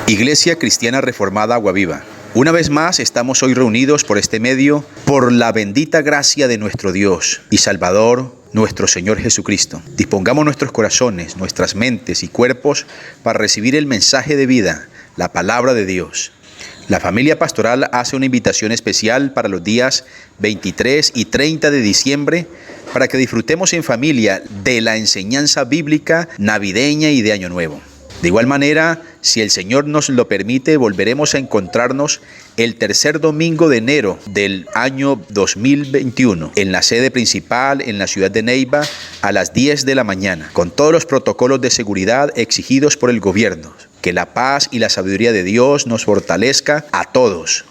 Iglesia Cristiana Reformada Aguaviva. Una vez más estamos hoy reunidos por este medio, por la bendita gracia de nuestro Dios y Salvador, nuestro Señor Jesucristo. Dispongamos nuestros corazones, nuestras mentes y cuerpos para recibir el mensaje de vida, la palabra de Dios. La familia pastoral hace una invitación especial para los días 23 y 30 de diciembre para que disfrutemos en familia de la enseñanza bíblica navideña y de Año Nuevo. De igual manera, si el Señor nos lo permite, volveremos a encontrarnos el tercer domingo de enero del año 2021 en la sede principal en la ciudad de Neiva a las 10 de la mañana, con todos los protocolos de seguridad exigidos por el gobierno. Que la paz y la sabiduría de Dios nos fortalezca a todos.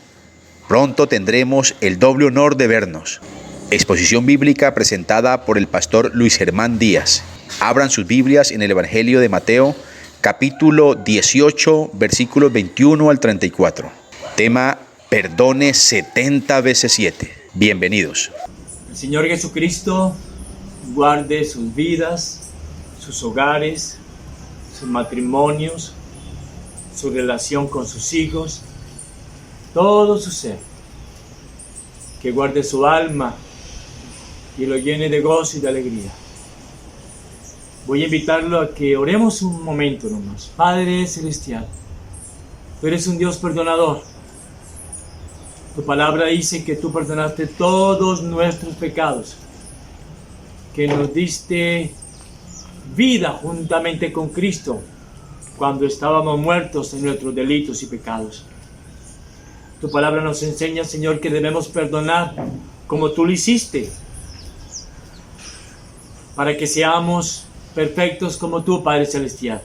Pronto tendremos el doble honor de vernos. Exposición bíblica presentada por el pastor Luis Germán Díaz. Abran sus Biblias en el Evangelio de Mateo, capítulo 18, versículos 21 al 34. Tema: perdone 70 veces 7. Bienvenidos. El Señor Jesucristo guarde sus vidas, sus hogares, sus matrimonios, su relación con sus hijos, todo su ser. Que guarde su alma y lo llene de gozo y de alegría. Voy a invitarlo a que oremos un momento nomás. Padre Celestial, tú eres un Dios perdonador. Tu palabra dice que tú perdonaste todos nuestros pecados, que nos diste vida juntamente con Cristo cuando estábamos muertos en nuestros delitos y pecados. Tu palabra nos enseña, Señor, que debemos perdonar como tú lo hiciste, para que seamos perfectos como tú, Padre Celestial.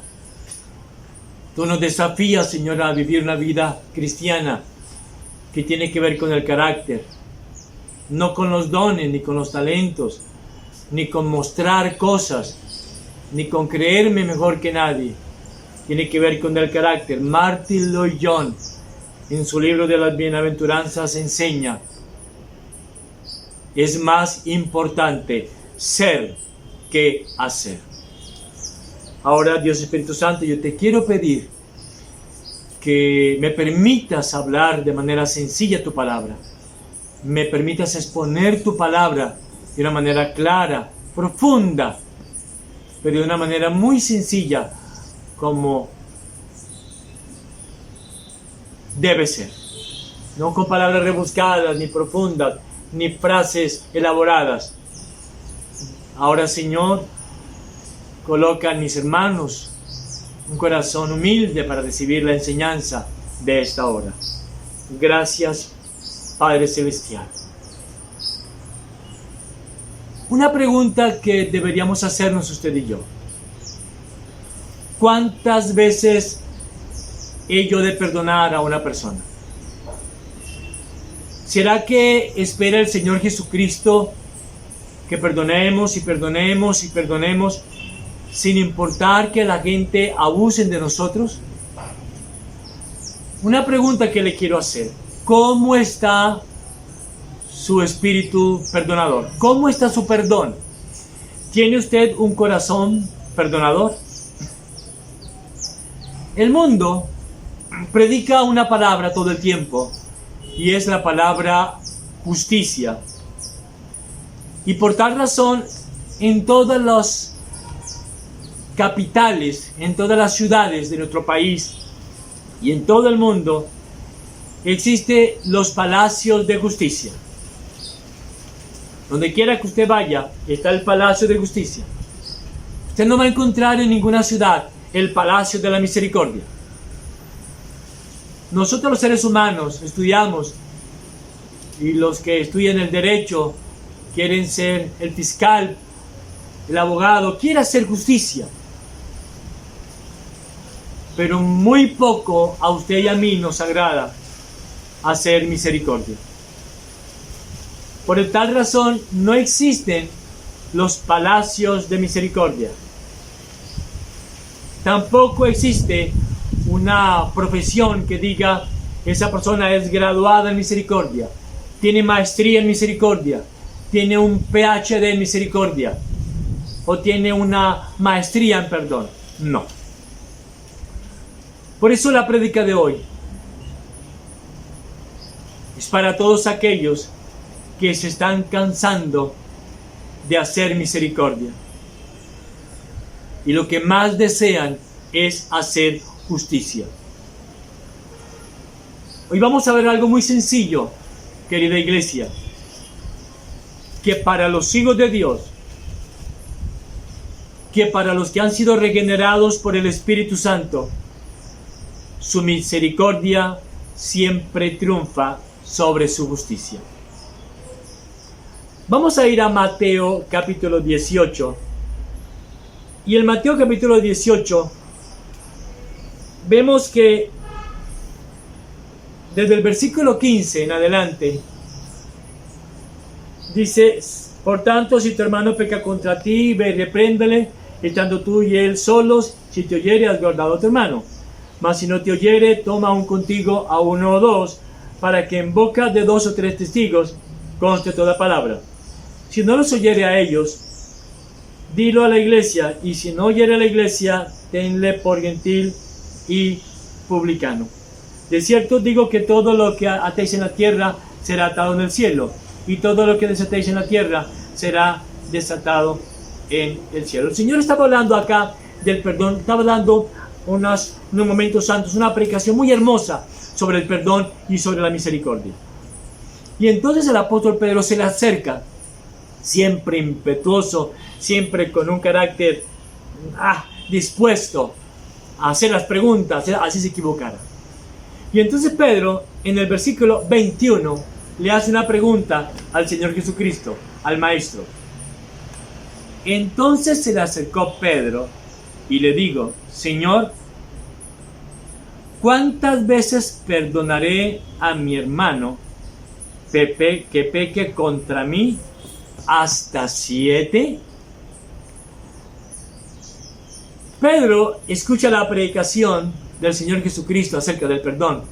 Tú nos desafías, Señor, a vivir una vida cristiana que tiene que ver con el carácter, no con los dones, ni con los talentos, ni con mostrar cosas, ni con creerme mejor que nadie. Tiene que ver con el carácter. Martin Lloyd-Jones, en su libro de las bienaventuranzas, enseña: es más importante ser que hacer. Ahora, Dios Espíritu Santo, yo te quiero pedir que me permitas hablar de manera sencilla tu palabra. Me permitas exponer tu palabra de una manera clara, profunda, pero de una manera muy sencilla, como debe ser. No con palabras rebuscadas, ni profundas, ni frases elaboradas. Ahora, Señor, coloca en mis hermanos un corazón humilde para recibir la enseñanza de esta hora. Gracias, Padre Celestial. Una pregunta que deberíamos hacernos usted y yo: ¿cuántas veces he yo de perdonar a una persona? ¿Será que espera el Señor Jesucristo que perdonemos y perdonemos y perdonemos sin importar que la gente abuse de nosotros? Una pregunta que le quiero hacer: ¿cómo está su espíritu perdonador? ¿Cómo está su perdón? ¿Tiene usted un corazón perdonador? El mundo predica una palabra todo el tiempo, y es la palabra justicia. Y por tal razón, en todas las capitales, en todas las ciudades de nuestro país y en todo el mundo, existen los palacios de justicia. Donde quiera que usted vaya, está el Palacio de Justicia. Usted no va a encontrar en ninguna ciudad el Palacio de la Misericordia. Nosotros los seres humanos estudiamos, y los que estudian el derecho quieren ser el fiscal, el abogado, quiere hacer justicia. Pero muy poco a usted y a mí nos agrada hacer misericordia. Por tal razón no existen los palacios de misericordia. Tampoco existe una profesión que diga: esa persona es graduada en misericordia, tiene maestría en misericordia, tiene un PhD en misericordia, o tiene una maestría en perdón. No. Por eso la prédica de hoy es para todos aquellos que se están cansando de hacer misericordia. Y lo que más desean es hacer justicia. Hoy vamos a ver algo muy sencillo, querida iglesia, que para los hijos de Dios, que para los que han sido regenerados por el Espíritu Santo, su misericordia siempre triunfa sobre su justicia. Vamos a ir a Mateo capítulo 18. Y en Mateo capítulo 18 vemos que desde el versículo 15 en adelante dice: por tanto, si tu hermano peca contra ti, ve y repréndele, estando tú y él solos. Si te oyere, has guardado a tu hermano. Mas si no te oyere, toma aún contigo a uno o dos, para que en boca de 2 o 3 testigos conste toda palabra. Si no los oyere a ellos, dilo a la iglesia, y si no oyere a la iglesia, tenle por gentil y publicano. De cierto digo que todo lo que atéis en la tierra será atado en el cielo, y todo lo que desatéis en la tierra será desatado en el cielo. El Señor estaba hablando acá del perdón, estaba dando unos momentos santos, una predicación muy hermosa sobre el perdón y sobre la misericordia. Y entonces el apóstol Pedro se le acerca, siempre impetuoso, siempre con un carácter dispuesto a hacer las preguntas, así se equivocara. Y entonces Pedro, en el versículo 21, le hace una pregunta al Señor Jesucristo, al Maestro. Entonces se le acercó Pedro y le dijo: Señor, ¿cuántas veces perdonaré a mi hermano que peque contra mí? ¿Hasta 7? Pedro escucha la predicación del Señor Jesucristo acerca del perdón.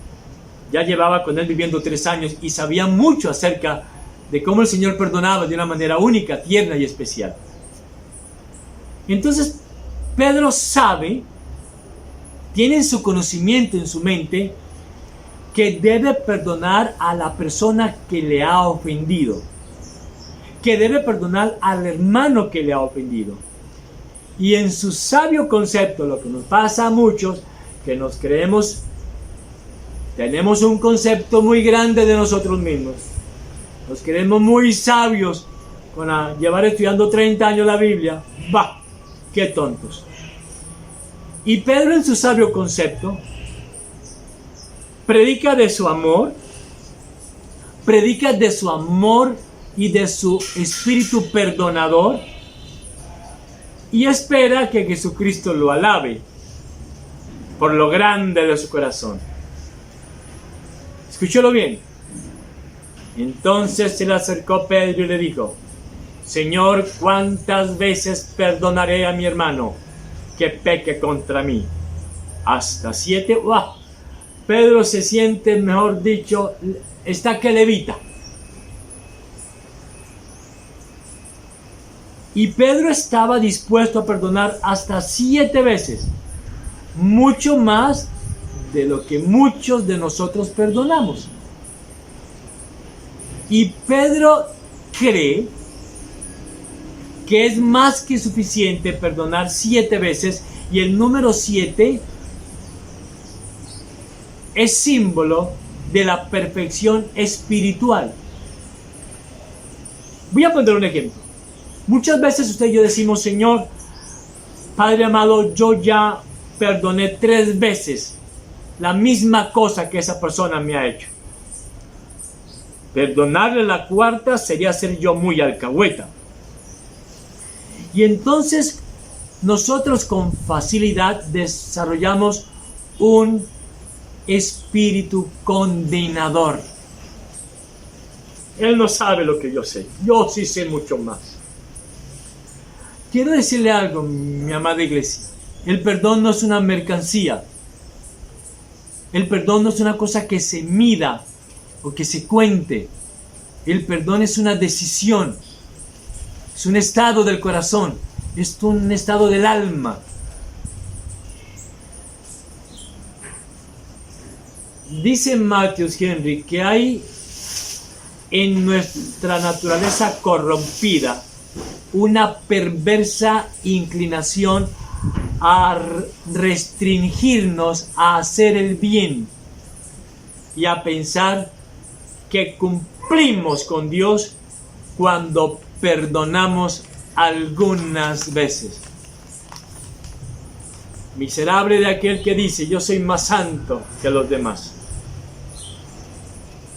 Ya llevaba con él viviendo 3 años y sabía mucho acerca de cómo el Señor perdonaba de una manera única, tierna y especial. Entonces Pedro sabe, tiene en su conocimiento, en su mente, que debe perdonar a la persona que le ha ofendido, que debe perdonar al hermano que le ha ofendido. Y en su sabio concepto, lo que nos pasa a muchos, que nos creemos, tenemos un concepto muy grande de nosotros mismos, nos creemos muy sabios con llevar estudiando 30 años la Biblia. ¡Bah! ¡Qué tontos! Y Pedro, en su sabio concepto, predica de su amor y de su espíritu perdonador, y espera que Jesucristo lo alabe por lo grande de su corazón. Escúchalo bien. Entonces se le acercó Pedro y le dijo: Señor, ¿cuántas veces perdonaré a mi hermano que peque contra mí? ¿Hasta 7? ¡Wow! Pedro se siente, mejor dicho, está que levita. Y Pedro estaba dispuesto a perdonar hasta 7 veces, mucho más de lo que muchos de nosotros perdonamos. Y Pedro cree que es más que suficiente perdonar 7 veces, y el número 7 es símbolo de la perfección espiritual. Voy a poner un ejemplo. Muchas veces usted y yo decimos: Señor, Padre amado, yo ya perdoné 3 veces la misma cosa que esa persona me ha hecho. Perdonarle la 4ª sería ser yo muy alcahueta. Y entonces nosotros con facilidad desarrollamos un espíritu condenador. Él no sabe lo que yo sé, yo sí sé mucho más. Quiero decirle algo, mi amada iglesia: el perdón no es una mercancía. El perdón no es una cosa que se mida o que se cuente. El perdón es una decisión. Es un estado del corazón. Es un estado del alma. Dice Matthews Henry que hay en nuestra naturaleza corrompida una perversa inclinación a restringirnos a hacer el bien y a pensar que cumplimos con Dios cuando perdonamos algunas veces. Miserable de aquel que dice: yo soy más santo que los demás.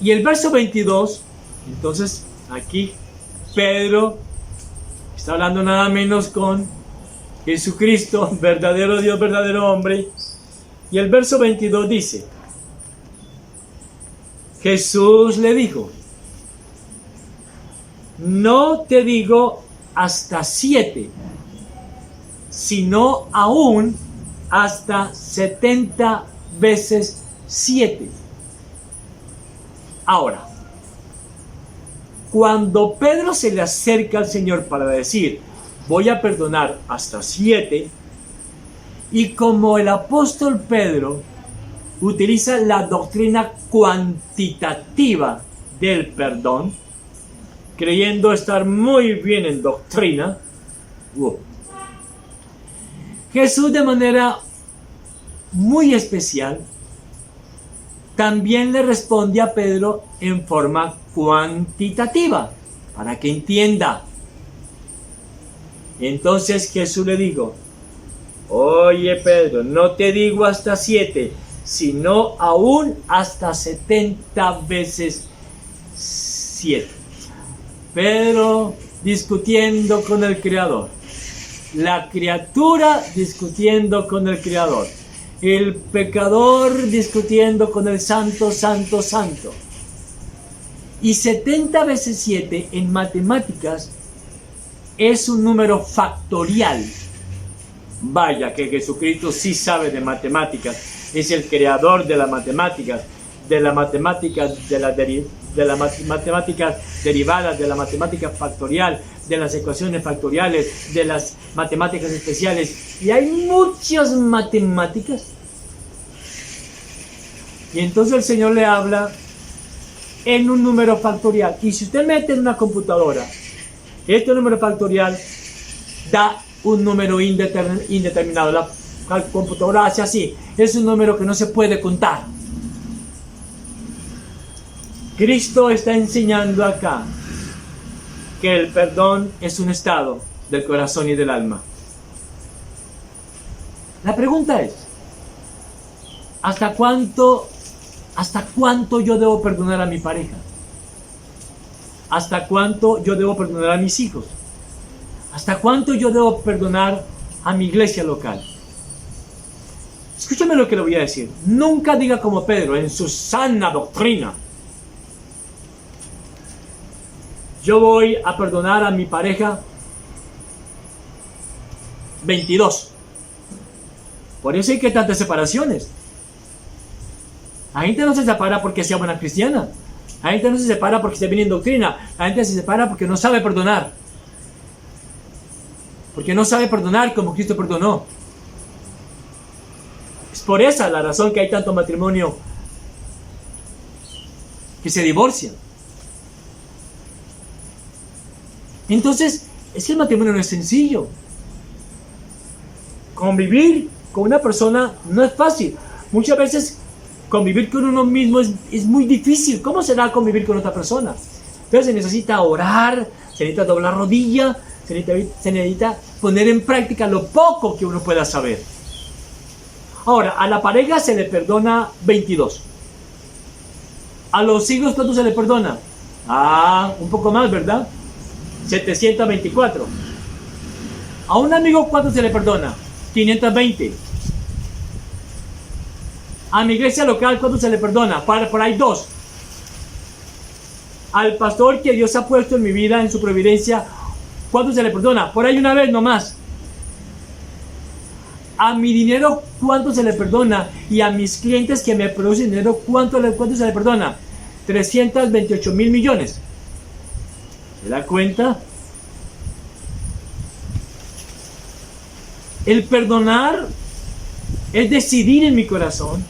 Y el verso 22, entonces aquí Pedro está hablando nada menos con Jesucristo, verdadero Dios, verdadero hombre. Y el verso 22 dice: Jesús le dijo: no te digo hasta 7, sino aún hasta 70 veces 7. Ahora, cuando Pedro se le acerca al Señor para decir: voy a perdonar hasta 7, y como el apóstol Pedro utiliza la doctrina cuantitativa del perdón, creyendo estar muy bien en doctrina, Jesús de manera muy especial también le responde a Pedro en forma cuantitativa, para que entienda. Entonces Jesús le dijo: oye Pedro, no te digo hasta 7, sino aún hasta 70 veces 7. Pedro discutiendo con el Creador, la criatura discutiendo con el Creador, el pecador discutiendo con el santo, santo, santo. Y 70 veces 7 en matemáticas es un número factorial. Vaya que Jesucristo sí sabe de matemáticas, es el creador de las matemáticas, de las matemáticas matemáticas derivadas, de la matemática factorial, de las ecuaciones factoriales, de las matemáticas especiales, y hay muchas matemáticas. Y entonces el Señor le habla en un número factorial, y si usted mete en una computadora este número factorial, da un número indeterminado. La computadora hace así, es un número que no se puede contar. Cristo está enseñando acá que el perdón es un estado del corazón y del alma. La pregunta es: ¿hasta cuánto yo debo perdonar a mi pareja? ¿Hasta cuánto yo debo perdonar a mis hijos? ¿Hasta cuánto yo debo perdonar a mi iglesia local? Escúchame lo que le voy a decir. Nunca diga como Pedro en su sana doctrina: yo voy a perdonar a mi pareja 22. Por eso hay que tantas separaciones. La gente no se separa porque sea buena cristiana. La gente no se separa porque esté bien en doctrina. La gente se separa porque no sabe perdonar. Porque no sabe perdonar como Cristo perdonó. Es por esa la razón que hay tanto matrimonio que se divorcian. Entonces, es que el matrimonio no es sencillo. Convivir con una persona no es fácil. Muchas veces convivir con uno mismo es muy difícil. ¿Cómo será convivir con otra persona? Entonces se necesita orar, se necesita doblar rodilla, se necesita poner en práctica lo poco que uno pueda saber. Ahora, a la pareja se le perdona 22. A los hijos, ¿cuánto se le perdona? Un poco más, ¿verdad? 724. A un amigo, ¿cuánto se le perdona? 520. A mi iglesia local, ¿cuánto se le perdona? Por ahí 2. Al pastor que Dios ha puesto en mi vida, en su providencia, ¿cuánto se le perdona? Por ahí una vez nomás. A mi dinero, ¿cuánto se le perdona? Y a mis clientes que me producen dinero, ¿cuánto se le perdona? 328,000 millones. ¿Se da cuenta? El perdonar es decidir en mi corazón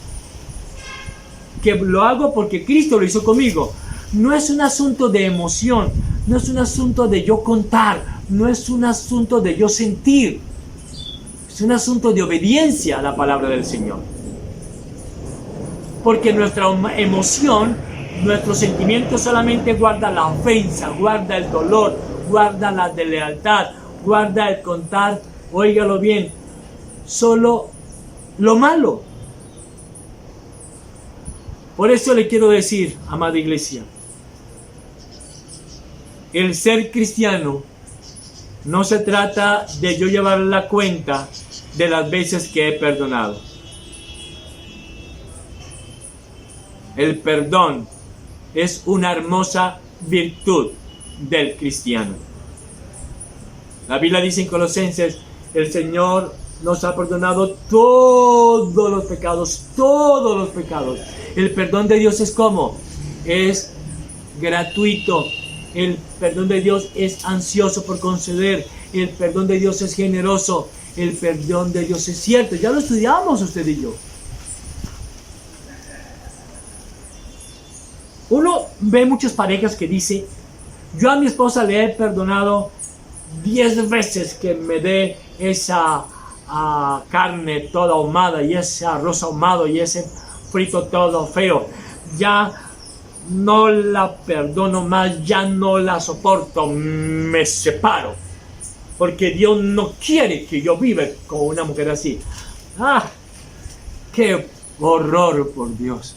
que lo hago porque Cristo lo hizo conmigo. No es un asunto de emoción, no es un asunto de yo contar, no es un asunto de yo sentir. Es un asunto de obediencia a la palabra del Señor. Porque nuestra emoción, nuestro sentimiento solamente guarda la ofensa, guarda el dolor, guarda la deslealtad, guarda el contar, óigalo bien, solo lo malo. Por eso le quiero decir, amada iglesia, el ser cristiano no se trata de yo llevar la cuenta de las veces que he perdonado. El perdón es una hermosa virtud del cristiano. La Biblia dice en Colosenses, el Señor nos ha perdonado todos los pecados, todos los pecados. El perdón de Dios es ¿cómo? Es gratuito. El perdón de Dios es ansioso por conceder. El perdón de Dios es generoso. El perdón de Dios es cierto. Ya lo estudiamos usted y yo. Uno ve muchas parejas que dicen, yo a mi esposa le he perdonado 10 veces que me dé esa carne toda ahumada y ese arroz ahumado y ese frito todo feo. Ya no la perdono más, ya no la soporto, me separo. Porque Dios no quiere que yo viva con una mujer así. ¡Ah! ¡Qué horror, por Dios!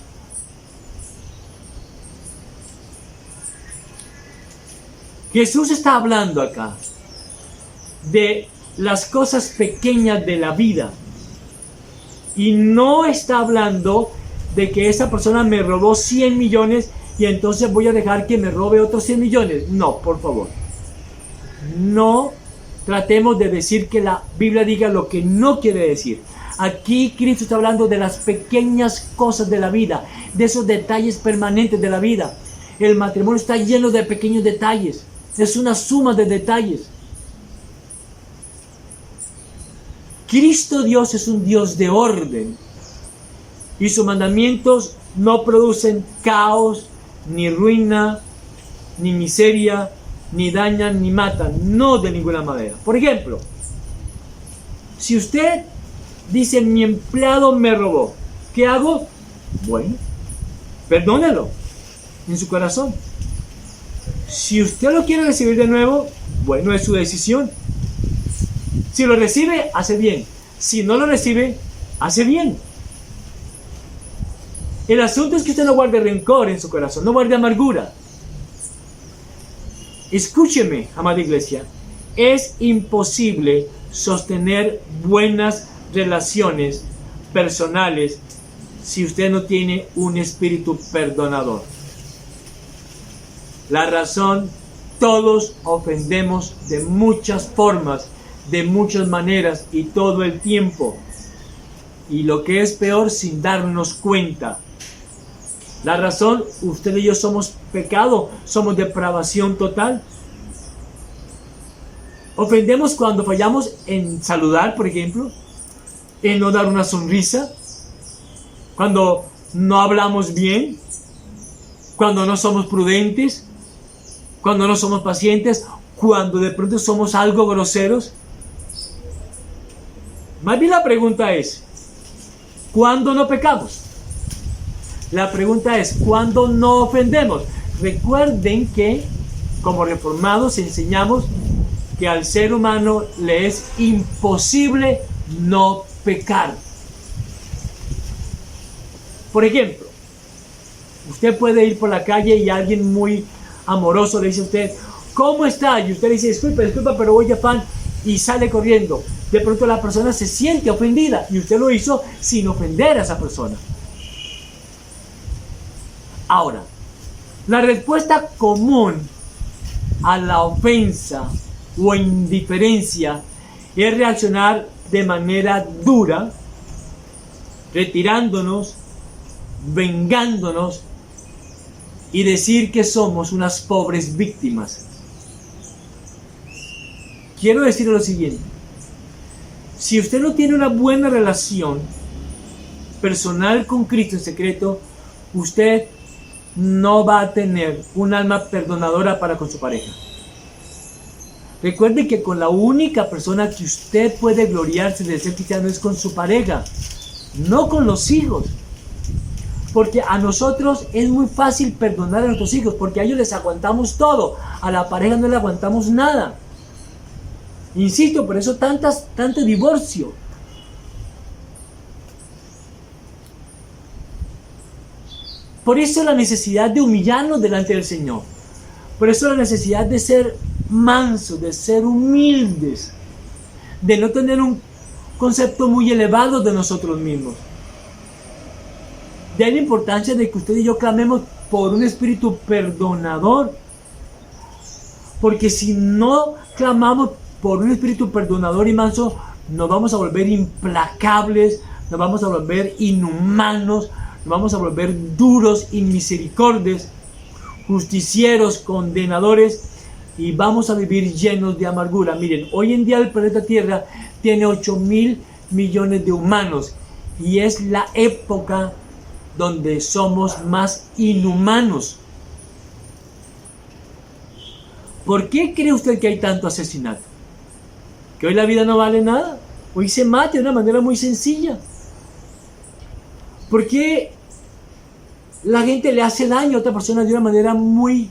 Jesús está hablando acá de las cosas pequeñas de la vida. Y no está hablando de que esa persona me robó 100 millones y entonces voy a dejar que me robe otros 100 millones. No, por favor. No tratemos de decir que la Biblia diga lo que no quiere decir. Aquí Cristo está hablando de las pequeñas cosas de la vida, de esos detalles permanentes de la vida. El matrimonio está lleno de pequeños detalles. Es una suma de detalles. Cristo Dios es un Dios de orden. Y sus mandamientos no producen caos, ni ruina, ni miseria, ni dañan, ni matan. No de ninguna manera. Por ejemplo, si usted dice, mi empleado me robó, ¿qué hago? Bueno, perdónelo en su corazón. Si usted lo quiere recibir de nuevo, bueno, es su decisión. Si lo recibe, hace bien. Si no lo recibe, hace bien. El asunto es que usted no guarde rencor en su corazón, no guarde amargura. Escúcheme, amada iglesia, es imposible sostener buenas relaciones personales si usted no tiene un espíritu perdonador. La razón, todos ofendemos de muchas formas, de muchas maneras y todo el tiempo. Y lo que es peor, sin darnos cuenta. La razón, usted y yo somos pecado, somos depravación total. Ofendemos cuando fallamos en saludar, por ejemplo, en no dar una sonrisa, cuando no hablamos bien, cuando no somos prudentes, cuando no somos pacientes, cuando de pronto somos algo groseros. Más bien la pregunta es, ¿cuándo no pecamos? La pregunta es, ¿cuándo no ofendemos? Recuerden que como reformados enseñamos que al ser humano le es imposible no pecar. Por ejemplo, usted puede ir por la calle y alguien muy amoroso le dice a usted, ¿cómo está? Y usted le dice, disculpa, pero voy a pan, y sale corriendo. De pronto la persona se siente ofendida y usted lo hizo sin ofender a esa persona. Ahora, la respuesta común a la ofensa o indiferencia es reaccionar de manera dura, retirándonos, vengándonos y decir que somos unas pobres víctimas. Quiero decir lo siguiente: si usted no tiene una buena relación personal con Cristo en secreto, usted no va a tener un alma perdonadora para con su pareja. Recuerde que con la única persona que usted puede gloriarse de ser cristiano es con su pareja, no con los hijos. Porque a nosotros es muy fácil perdonar a nuestros hijos, porque a ellos les aguantamos todo, a la pareja no le aguantamos nada. Insisto, por eso tanto divorcio. Por eso la necesidad de humillarnos delante del Señor. Por eso la necesidad de ser mansos, de ser humildes, de no tener un concepto muy elevado de nosotros mismos. De ahí la importancia de que usted y yo clamemos por un espíritu perdonador. Porque si no clamamos por un espíritu perdonador y manso, nos vamos a volver implacables, nos vamos a volver inhumanos, nos vamos a volver duros, inmisericordios, justicieros, condenadores, y vamos a vivir llenos de amargura. Miren, hoy en día el planeta Tierra tiene 8.000 millones de humanos y es la época donde somos más inhumanos. ¿Por qué cree usted que hay tanto asesinato? ¿Que hoy la vida no vale nada? Hoy se mata de una manera muy sencilla. ¿Por qué la gente le hace daño a otra persona de una manera muy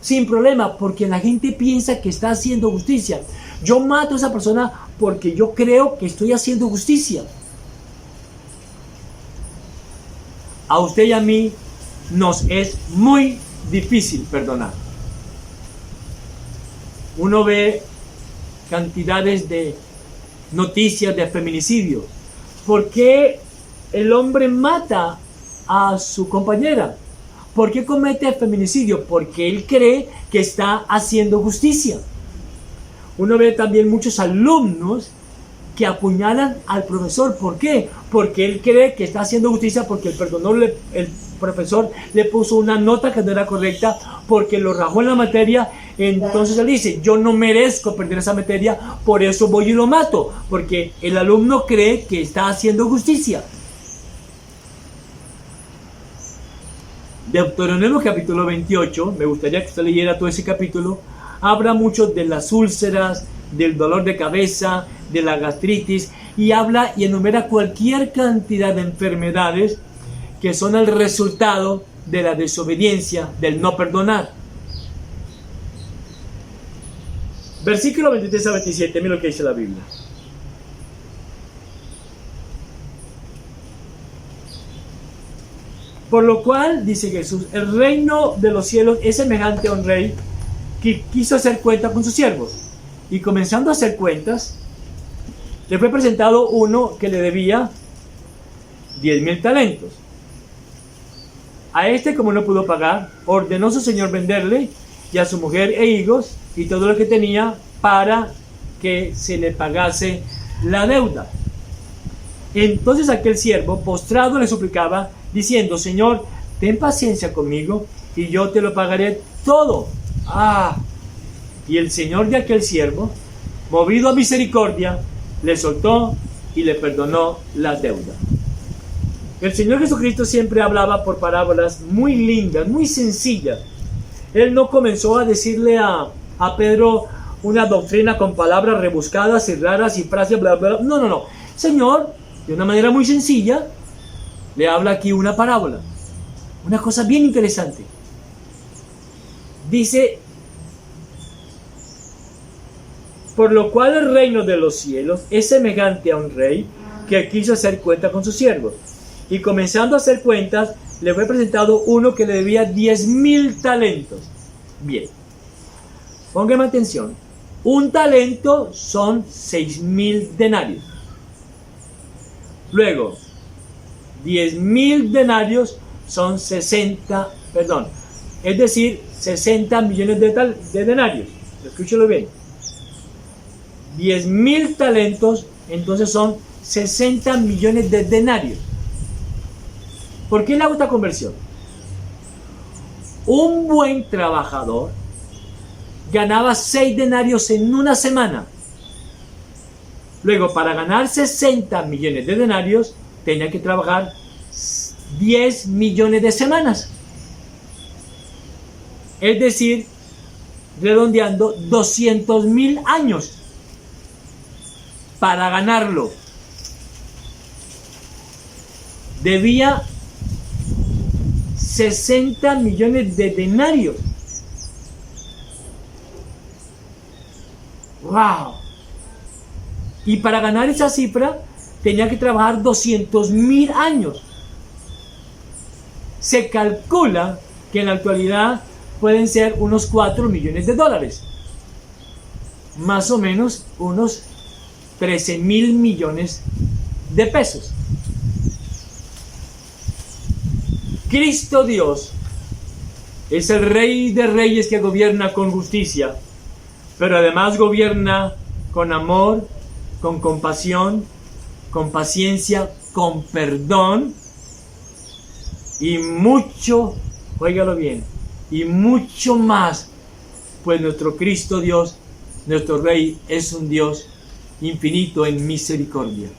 sin problema? Porque la gente piensa que está haciendo justicia. Yo mato a esa persona porque yo creo que estoy haciendo justicia. A usted y a mí nos es muy difícil perdonar. Uno ve cantidades de noticias de feminicidio. ¿Por qué el hombre mata a su compañera? ¿Por qué comete feminicidio? Porque él cree que está haciendo justicia. Uno ve también muchos alumnos que apuñalan al profesor. ¿Por qué? Porque él cree que está haciendo justicia, porque el profesor le puso una nota que no era correcta, porque lo rajó en la materia. Entonces él dice, yo no merezco perder esa materia, por eso voy y lo mato, porque el alumno cree que está haciendo justicia. Deuteronomio capítulo 28, me gustaría que usted leyera todo ese capítulo, habla mucho de las úlceras, del dolor de cabeza, de la gastritis, y habla y enumera cualquier cantidad de enfermedades que son el resultado de la desobediencia, del no perdonar. Versículo 23 a 27, mira lo que dice la Biblia. Por lo cual, dice Jesús, el reino de los cielos es semejante a un rey que quiso hacer cuenta con sus siervos. Y comenzando a hacer cuentas, le fue presentado uno que le debía 10,000 talentos. A este, como no pudo pagar, ordenó su señor venderle y a su mujer e hijos y todo lo que tenía para que se le pagase la deuda. Entonces aquel siervo, postrado, le suplicaba, diciendo, Señor, ten paciencia conmigo y yo te lo pagaré todo. Y el señor de aquel siervo, movido a misericordia, le soltó y le perdonó la deuda. El Señor Jesucristo siempre hablaba por parábolas muy lindas, muy sencillas. Él no comenzó a decirle a Pedro una doctrina con palabras rebuscadas y raras y frases bla bla bla. No. Señor, de una manera muy sencilla, le habla aquí una parábola. Una cosa bien interesante. Dice, por lo cual el reino de los cielos es semejante a un rey que quiso hacer cuenta con sus siervos. Y comenzando a hacer cuentas, le fue presentado uno que le debía 10,000 talentos. Bien, póngame atención. Un talento son 6,000 denarios. Luego, 10,000 denarios son 60 millones de denarios. Escúchelo bien. 10,000 talentos, entonces son 60 millones de denarios. ¿Por qué le hago esta conversión? Un buen trabajador ganaba 6 denarios en una semana. Luego, para ganar 60 millones de denarios, tenía que trabajar 10 millones de semanas. Es decir, redondeando, 200.000 años para ganarlo. Debía 60 millones de denarios. ¡Wow! Y para ganar esa cifra tenía que trabajar 200.000 años. Se calcula que en la actualidad pueden ser unos 4 millones de dólares. Más o menos unos 13.000 millones de pesos. Cristo Dios es el Rey de Reyes que gobierna con justicia, pero además gobierna con amor, con compasión, con paciencia, con perdón y mucho, óigalo bien, y mucho más, pues nuestro Cristo Dios, nuestro Rey, es un Dios infinito en misericordia.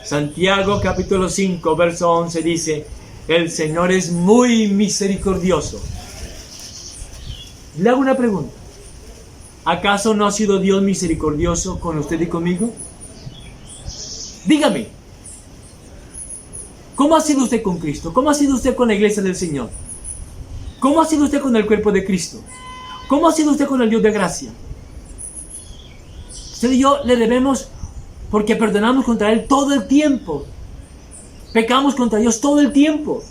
Santiago capítulo 5, verso 11 dice: el Señor es muy misericordioso. Le hago una pregunta. ¿Acaso no ha sido Dios misericordioso con usted y conmigo? Dígame. ¿Cómo ha sido usted con Cristo? ¿Cómo ha sido usted con la iglesia del Señor? ¿Cómo ha sido usted con el cuerpo de Cristo? ¿Cómo ha sido usted con el Dios de gracia? Usted y yo le debemos, porque perdonamos contra Él todo el tiempo. Pecamos contra Dios todo el tiempo.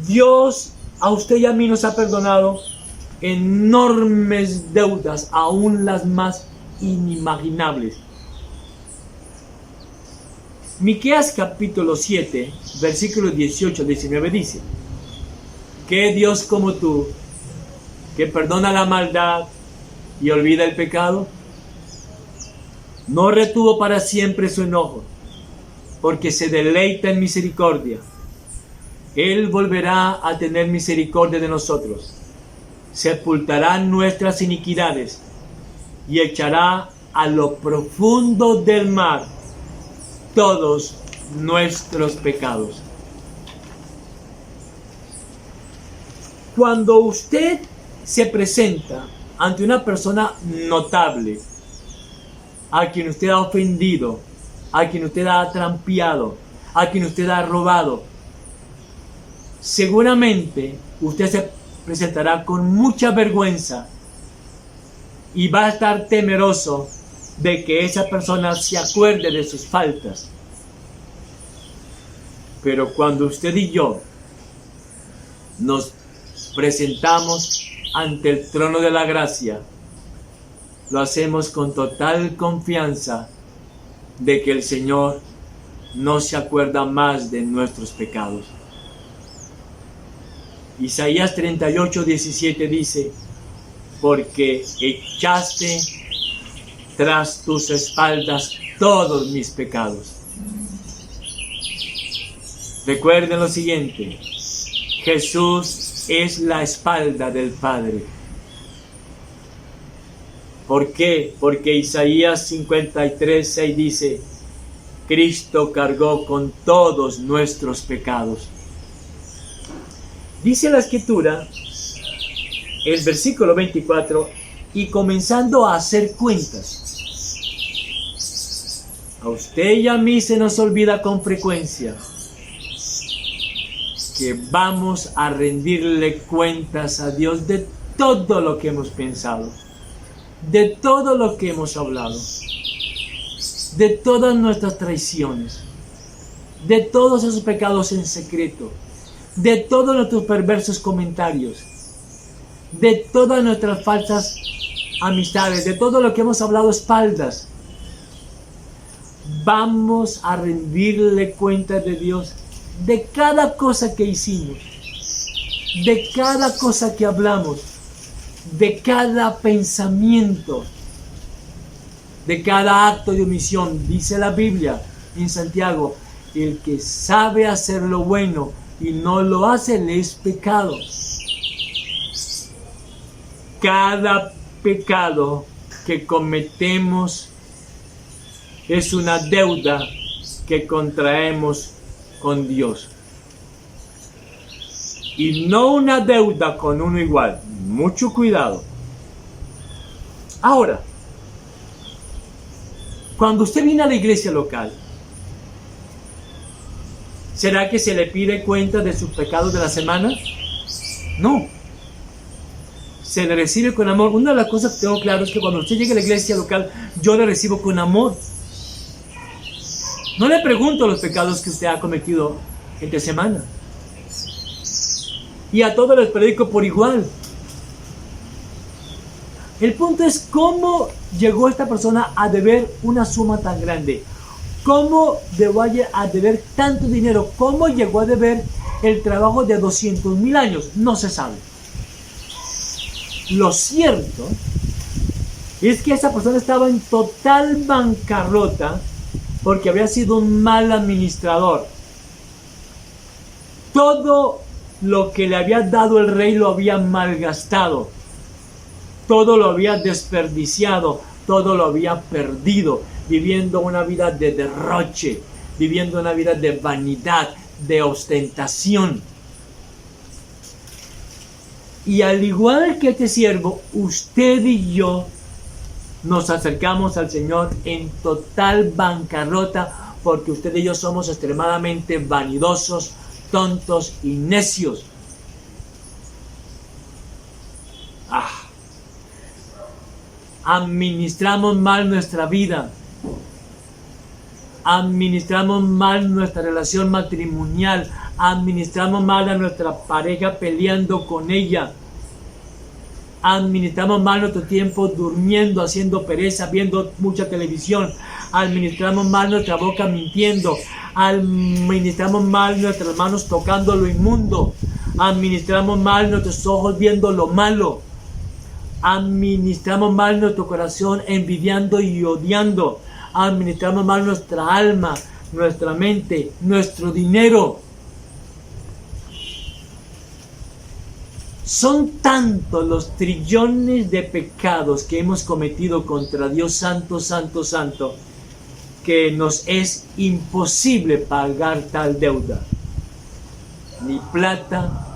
Dios a usted y a mí nos ha perdonado enormes deudas, aún las más inimaginables. Miqueas capítulo 7, versículos 18 al 19 dice: ¿qué Dios como tú, que perdona la maldad y olvida el pecado? No retuvo para siempre su enojo, porque se deleita en misericordia. Él volverá a tener misericordia de nosotros, sepultará nuestras iniquidades y echará a lo profundo del mar todos nuestros pecados. Cuando usted se presenta ante una persona notable, a quien usted ha ofendido, a quien usted ha trampeado, a quien usted ha robado, seguramente usted se presentará con mucha vergüenza y va a estar temeroso de que esa persona se acuerde de sus faltas. Pero cuando usted y yo nos presentamos ante el trono de la gracia, lo hacemos con total confianza de que el Señor no se acuerda más de nuestros pecados. Isaías 38, 17 dice: porque echaste tras tus espaldas todos mis pecados. Recuerden lo siguiente: Jesús es la espalda del Padre. ¿Por qué? Porque Isaías 53, 6 dice: Cristo cargó con todos nuestros pecados. Dice la Escritura, el versículo 24, y comenzando a hacer cuentas. A usted y a mí se nos olvida con frecuencia que vamos a rendirle cuentas a Dios de todo lo que hemos pensado, de todo lo que hemos hablado, de todas nuestras traiciones, de todos esos pecados en secreto, de todos nuestros perversos comentarios, de todas nuestras falsas amistades, de todo lo que hemos hablado a espaldas. Vamos a rendirle cuentas de Dios de cada cosa que hicimos, de cada cosa que hablamos, de cada pensamiento, de cada acto de omisión. Dice la Biblia en Santiago: el que sabe hacer lo bueno y no lo hace, le es pecado. Cada pecado que cometemos es una deuda que contraemos con Dios. Y no una deuda con uno igual. Mucho cuidado. Ahora, cuando usted viene a la iglesia local, ¿será que se le pide cuenta de sus pecados de la semana? No. Se le recibe con amor. Una de las cosas que tengo claro es que cuando usted llega a la iglesia local, yo le recibo con amor. No le pregunto los pecados que usted ha cometido entre semana. Y a todos les predico por igual. El punto es cómo llegó esta persona a deber una suma tan grande. ¿Cómo llegó a deber tanto dinero? ¿Cómo llegó a deber el trabajo de 200,000 años? No se sabe. Lo cierto es que esa persona estaba en total bancarrota porque había sido un mal administrador. Todo lo que le había dado el rey lo había malgastado. Todo lo había desperdiciado, todo lo había perdido, viviendo una vida de derroche, viviendo una vida de vanidad, de ostentación. Y al igual que este siervo, usted y yo nos acercamos al Señor en total bancarrota, porque usted y yo somos extremadamente vanidosos, tontos y necios. Administramos mal nuestra vida, administramos mal nuestra relación matrimonial, administramos mal a nuestra pareja peleando con ella, administramos mal nuestro tiempo durmiendo, haciendo pereza, viendo mucha televisión, administramos mal nuestra boca mintiendo, administramos mal nuestras manos tocando lo inmundo, administramos mal nuestros ojos viendo lo malo, administramos mal nuestro corazón envidiando y odiando, administramos mal nuestra alma, nuestra mente, nuestro dinero. Son tantos los trillones de pecados que hemos cometido contra Dios Santo, Santo, Santo, que nos es imposible pagar tal deuda. Ni plata,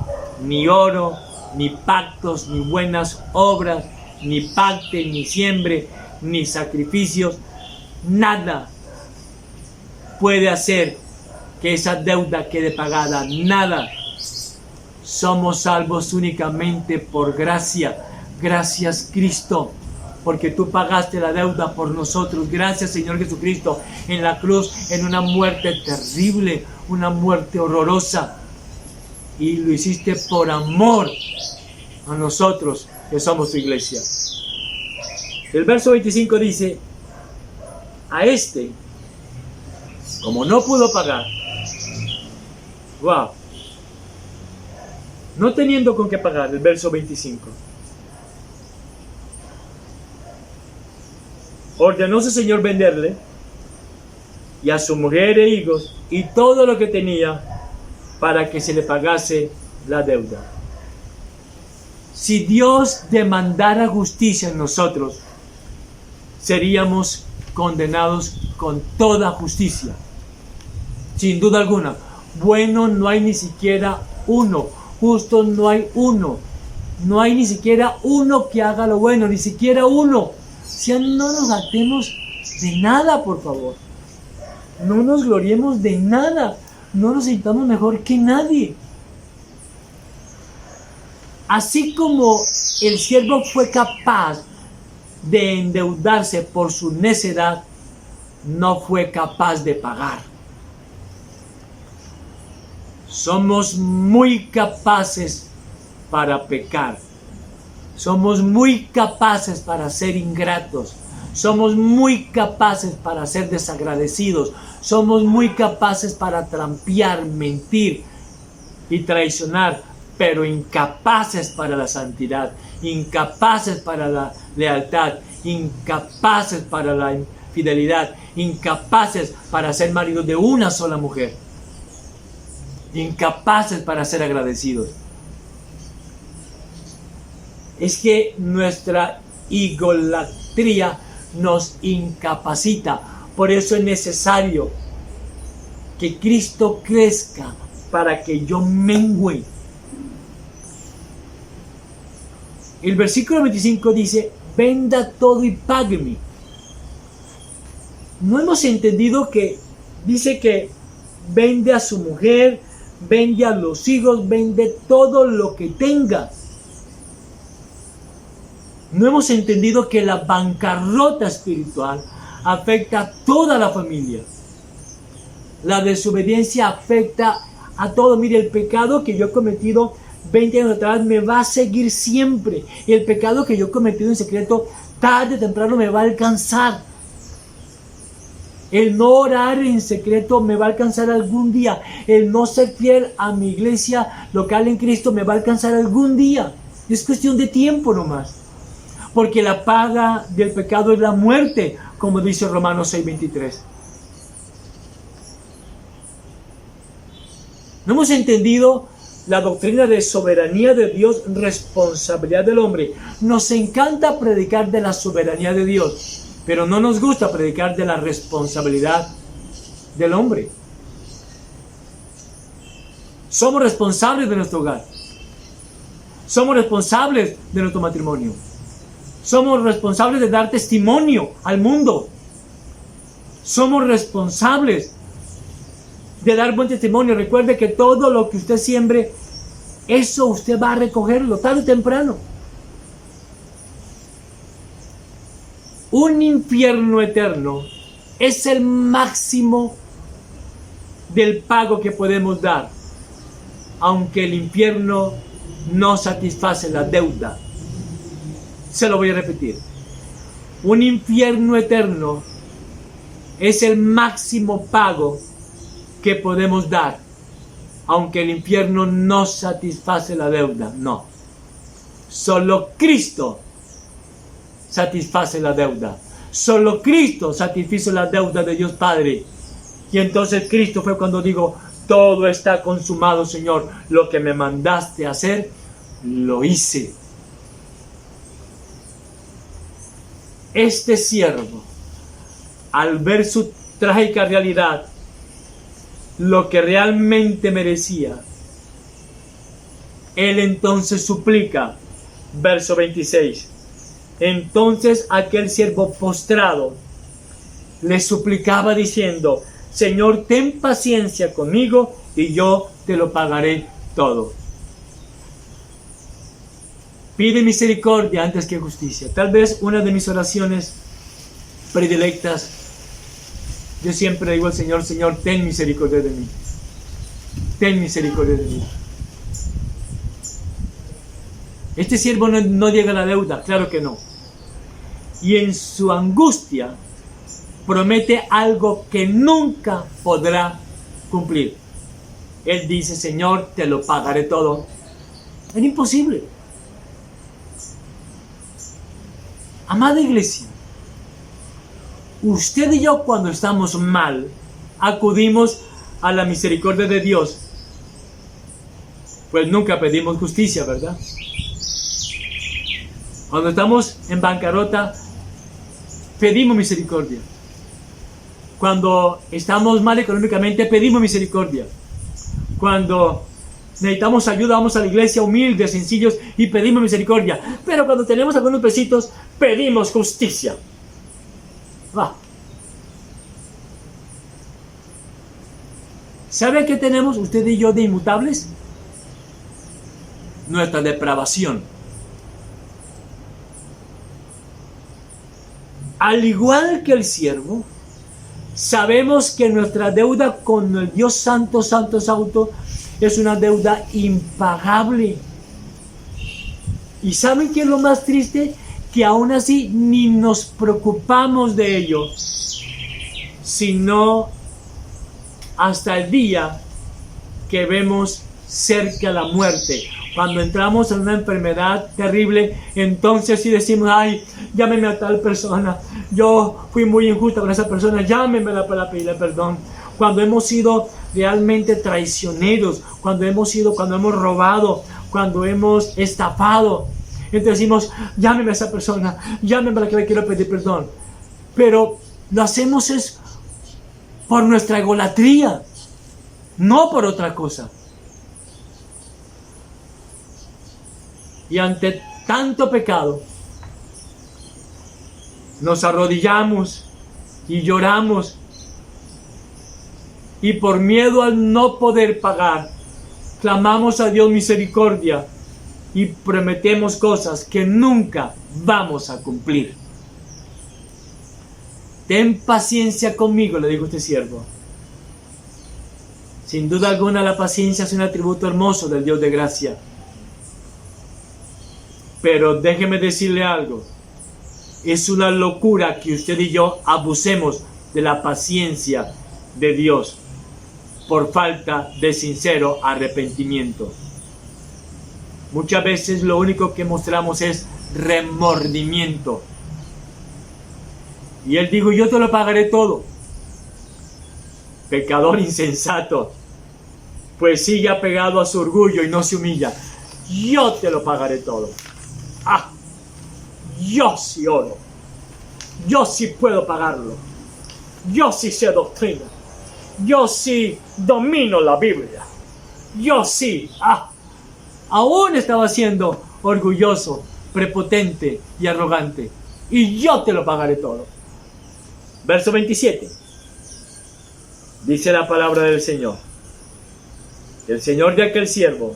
ni oro, ni pactos, ni buenas obras, ni pacte, ni siembre, ni sacrificios, nada puede hacer que esa deuda quede pagada, nada. Somos salvos únicamente por gracia. Gracias, Cristo, porque tú pagaste la deuda por nosotros. Gracias, Señor Jesucristo, en la cruz, en una muerte terrible, una muerte horrorosa. Y lo hiciste por amor a nosotros que somos tu iglesia. El verso 25 dice: a este, como no pudo pagar, no teniendo con qué pagar, el verso 25, ordenó su señor venderle, y a su mujer e hijos, y todo lo que tenía, para que se le pagase la deuda. Si Dios demandara justicia en nosotros, seríamos condenados con toda justicia, sin duda alguna. Bueno no hay ni siquiera uno, justo no hay uno, no hay ni siquiera uno que haga lo bueno, ni siquiera uno. Si no nos jactemos de nada, por favor, no nos gloriemos de nada, no nos sintamos mejor que nadie. Así como el siervo fue capaz de endeudarse por su necedad, no fue capaz de pagar. Somos muy capaces para pecar. Somos muy capaces para ser ingratos. Somos muy capaces para ser desagradecidos. Somos muy capaces para trampear, mentir y traicionar, pero incapaces para la santidad, incapaces para la lealtad, incapaces para la fidelidad, incapaces para ser maridos de una sola mujer, incapaces para ser agradecidos. Es que nuestra idolatría nos incapacita. Por eso es necesario que Cristo crezca para que yo mengüe. El versículo 25 dice, venda todo y págueme. No hemos entendido que dice que vende a su mujer, vende a los hijos, vende todo lo que tenga. No hemos entendido que la bancarrota espiritual afecta a toda la familia. La desobediencia afecta a todo. Mire, el pecado que yo he cometido 20 años atrás me va a seguir siempre. Y el pecado que yo he cometido en secreto, tarde o temprano me va a alcanzar. El no orar en secreto me va a alcanzar algún día. El no ser fiel a mi iglesia local en Cristo me va a alcanzar algún día. Es cuestión de tiempo nomás. Porque la paga del pecado es la muerte, como dice Romanos 6:23. No hemos entendido la doctrina de soberanía de Dios, responsabilidad del hombre. Nos encanta predicar de la soberanía de Dios, pero no nos gusta predicar de la responsabilidad del hombre. Somos responsables de nuestro hogar. Somos responsables de nuestro matrimonio. Somos responsables de dar testimonio al mundo. Somos responsables de dar buen testimonio. Recuerde que todo lo que usted siembre, eso usted va a recogerlo tarde o temprano. Un infierno eterno es el máximo del pago que podemos dar, aunque el infierno no satisface la deuda. Se lo voy a repetir. Un infierno eterno es el máximo pago que podemos dar, aunque el infierno no satisface la deuda. No. Solo Cristo satisface la deuda. Solo Cristo satisfizo la deuda de Dios Padre. Y entonces Cristo fue cuando digo, todo está consumado, Señor. Lo que me mandaste a hacer, lo hice. Este siervo, al ver su trágica realidad, lo que realmente merecía, él entonces suplica, verso 26. Entonces aquel siervo postrado le suplicaba diciendo, Señor, ten paciencia conmigo y yo te lo pagaré todo. Pide misericordia antes que justicia. Tal vez una de mis oraciones predilectas, yo siempre digo al Señor, Señor, ten misericordia de mí. Ten misericordia de mí. Este siervo no llega a la deuda, claro que no. Y en su angustia promete algo que nunca podrá cumplir. Él dice, Señor, te lo pagaré todo. Es imposible. Amada iglesia, usted y yo cuando estamos mal, acudimos a la misericordia de Dios. Pues nunca pedimos justicia, ¿verdad? Cuando estamos en bancarrota, pedimos misericordia. Cuando estamos mal económicamente, pedimos misericordia. Cuando necesitamos ayuda, vamos a la iglesia humildes, sencillos y pedimos misericordia. Pero cuando tenemos algunos pesitos, pedimos justicia. ¿Sabe qué tenemos usted y yo de inmutables? Nuestra depravación. Al igual que el siervo, sabemos que nuestra deuda con el Dios Santo, Santo, Santo, es una deuda impagable. ¿Y saben qué es lo más triste? Que aún así ni nos preocupamos de ello, sino hasta el día que vemos cerca la muerte. Cuando entramos en una enfermedad terrible, entonces sí decimos, ay, llámeme a tal persona, yo fui muy injusta con esa persona, llámemela para pedirle perdón. Cuando hemos sido realmente traicioneros, cuando hemos robado, cuando hemos estafado, entonces decimos, llámeme a esa persona, llámeme a la que le quiero pedir perdón. Pero lo hacemos es por nuestra egolatría, no por otra cosa. Y ante tanto pecado, nos arrodillamos y lloramos, y por miedo al no poder pagar, clamamos a Dios misericordia y prometemos cosas que nunca vamos a cumplir. Ten paciencia conmigo, le dijo este siervo. Sin duda alguna, la paciencia es un atributo hermoso del Dios de gracia. Pero déjeme decirle algo. Es una locura que usted y yo abusemos de la paciencia de Dios por falta de sincero arrepentimiento. Muchas veces lo único que mostramos es remordimiento. Y él dijo, yo te lo pagaré todo. Pecador insensato, pues sigue apegado a su orgullo y no se humilla. Yo te lo pagaré todo. Yo sí oro. Yo sí puedo pagarlo. Yo sí sé doctrina. Yo sí domino la Biblia. Yo sí. Aún estaba siendo orgulloso, prepotente y arrogante. Y yo te lo pagaré todo. Verso 27. Dice la palabra del Señor. El Señor de aquel siervo,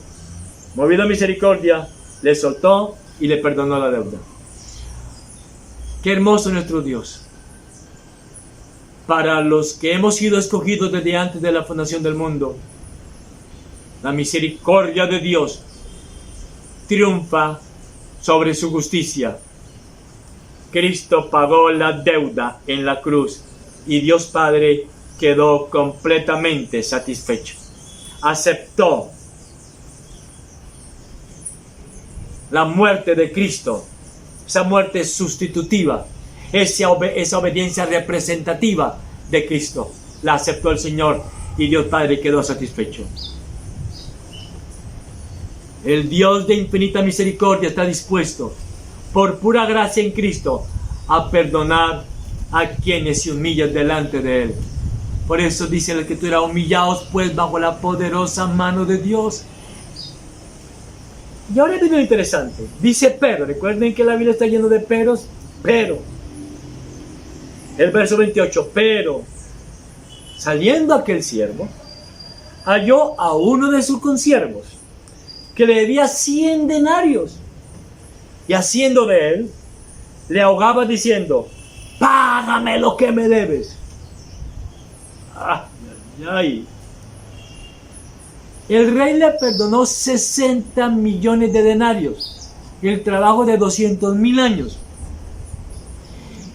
movido a misericordia, le soltó y le perdonó la deuda. Qué hermoso nuestro Dios. Para los que hemos sido escogidos desde antes de la fundación del mundo, la misericordia de Dios triunfa sobre su justicia. Cristo pagó la deuda en la cruz y Dios Padre quedó completamente satisfecho. Aceptó la muerte de Cristo, esa muerte sustitutiva, esa obediencia representativa de Cristo. La aceptó el Señor y Dios Padre quedó satisfecho. El Dios de infinita misericordia está dispuesto, por pura gracia en Cristo, a perdonar a quienes se humillan delante de Él. Por eso dice la Escritura, humillaos pues bajo la poderosa mano de Dios. Y ahora viene lo interesante. Dice pero, recuerden que la Biblia está llena de peros, pero. El verso 28, pero, saliendo aquel siervo, halló a uno de sus consiervos, que le debía 100 denarios. Y haciendo de él, le ahogaba diciendo, págame lo que me debes. El rey le perdonó 60 millones de denarios, el trabajo de 200,000 años,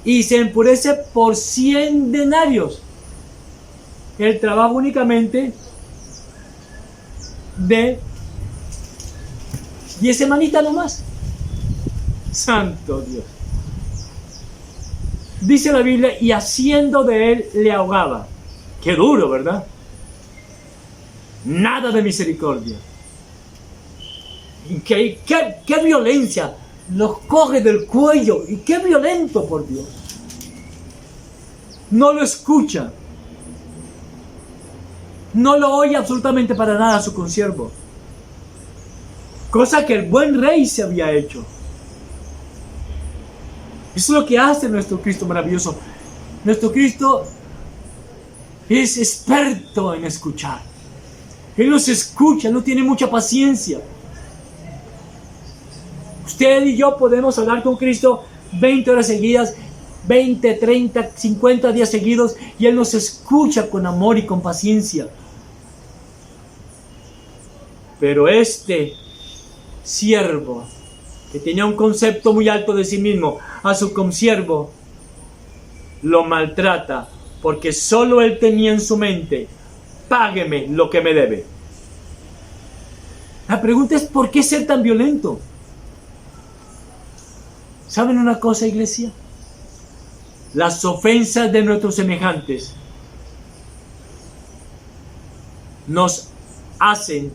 y se empurece por 100 denarios, el trabajo únicamente de 10 semanitas nomás. Santo Dios. Dice la Biblia, y haciendo de él le ahogaba. Qué duro, ¿verdad? Nada de misericordia. Qué violencia. Los coge del cuello. Y qué violento, por Dios. No lo escucha. No lo oye absolutamente para nada a su consiervo. Cosa que el buen rey se había hecho. Eso es lo que hace nuestro Cristo maravilloso. Nuestro Cristo es experto en escuchar. Él nos escucha, no tiene mucha paciencia. Usted y yo podemos hablar con Cristo 20 horas seguidas, 20, 30, 50 días seguidos, y Él nos escucha con amor y con paciencia. Pero este siervo, que tenía un concepto muy alto de sí mismo, a su consiervo lo maltrata, porque solo él tenía en su mente, págueme lo que me debe. La pregunta es, ¿por qué ser tan violento? ¿Saben una cosa, iglesia? Las ofensas de nuestros semejantes nos hacen,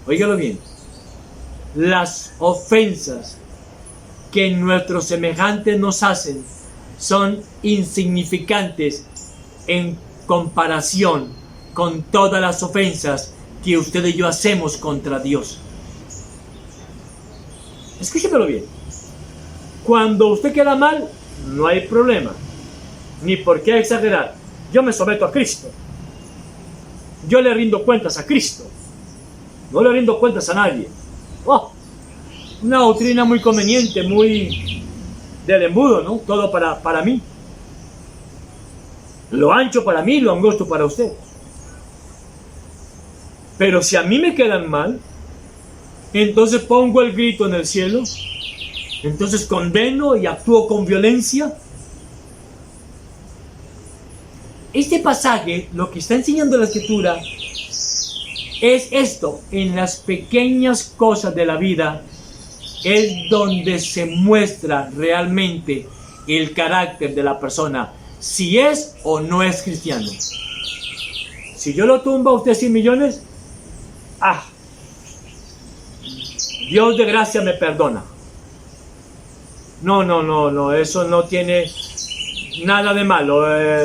óigalo bien, las ofensas que nuestros semejantes nos hacen son insignificantes en comparación con todas las ofensas que usted y yo hacemos contra Dios. Escúchemelo bien. Cuando usted queda mal, no hay problema, ni por qué exagerar. Yo me someto a Cristo. Yo le rindo cuentas a Cristo. No le rindo cuentas a nadie. Oh, una doctrina muy conveniente, muy del embudo, ¿no? Todo para mí. Lo ancho para mí, lo angosto para usted. Pero si a mí me quedan mal, entonces pongo el grito en el cielo, entonces condeno y actúo con violencia. Este pasaje, lo que está enseñando la Escritura, es esto: en las pequeñas cosas de la vida es donde se muestra realmente el carácter de la persona, si es o no es cristiano. Si yo lo tumbo a usted 100 millones, Dios de gracia me perdona. No, eso no tiene nada de malo.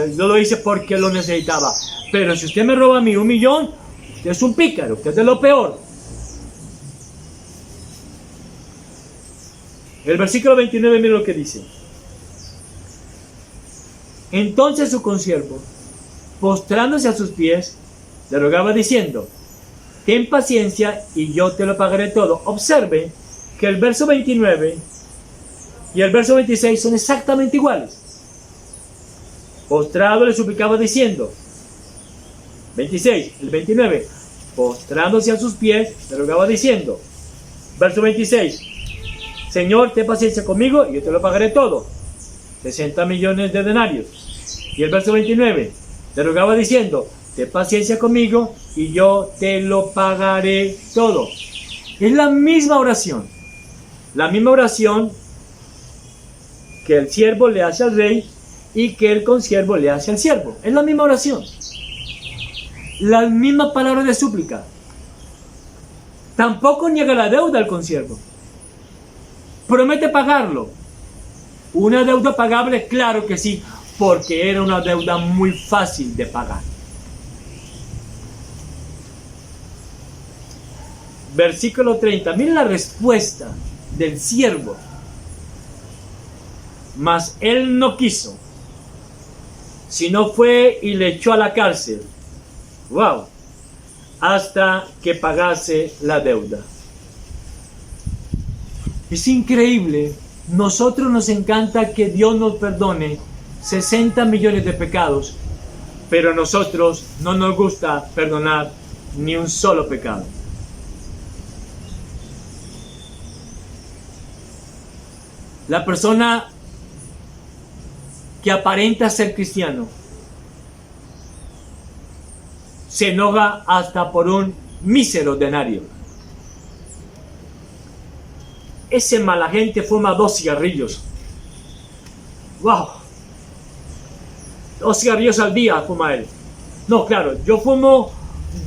Yo lo hice porque lo necesitaba. Pero si usted me roba a mí 1 millón, usted es un pícaro, usted es de lo peor. El versículo 29, mira lo que dice. Entonces su consiervo, postrándose a sus pies, le rogaba diciendo: ten paciencia y yo te lo pagaré todo. Observe que el verso 29 y el verso 26 son exactamente iguales. Postrado le suplicaba diciendo, 26, el 29, postrándose a sus pies, le rogaba diciendo, verso 26, Señor, ten paciencia conmigo y yo te lo pagaré todo, 60 millones de denarios. Y el verso 29, le rogaba diciendo, ten paciencia conmigo y yo te lo pagaré todo. Es la misma oración que el siervo le hace al rey y que el consiervo le hace al siervo. Es la misma oración, la misma palabra de súplica. Tampoco niega la deuda al consiervo, promete pagarlo. Una deuda pagable, claro que sí, porque era una deuda muy fácil de pagar. Versículo 30, miren la respuesta del siervo. Mas él no quiso, sino fue y le echó a la cárcel. Wow, hasta que pagase la deuda. Es increíble. Nosotros nos encanta que Dios nos perdone 60 millones de pecados, pero a nosotros no nos gusta perdonar ni un solo pecado. La persona que aparenta ser cristiano se enoja hasta por un mísero denario. Ese mala gente fuma 2 cigarrillos. ¡Wow! 2 cigarrillos al día fuma él. No, claro, yo fumo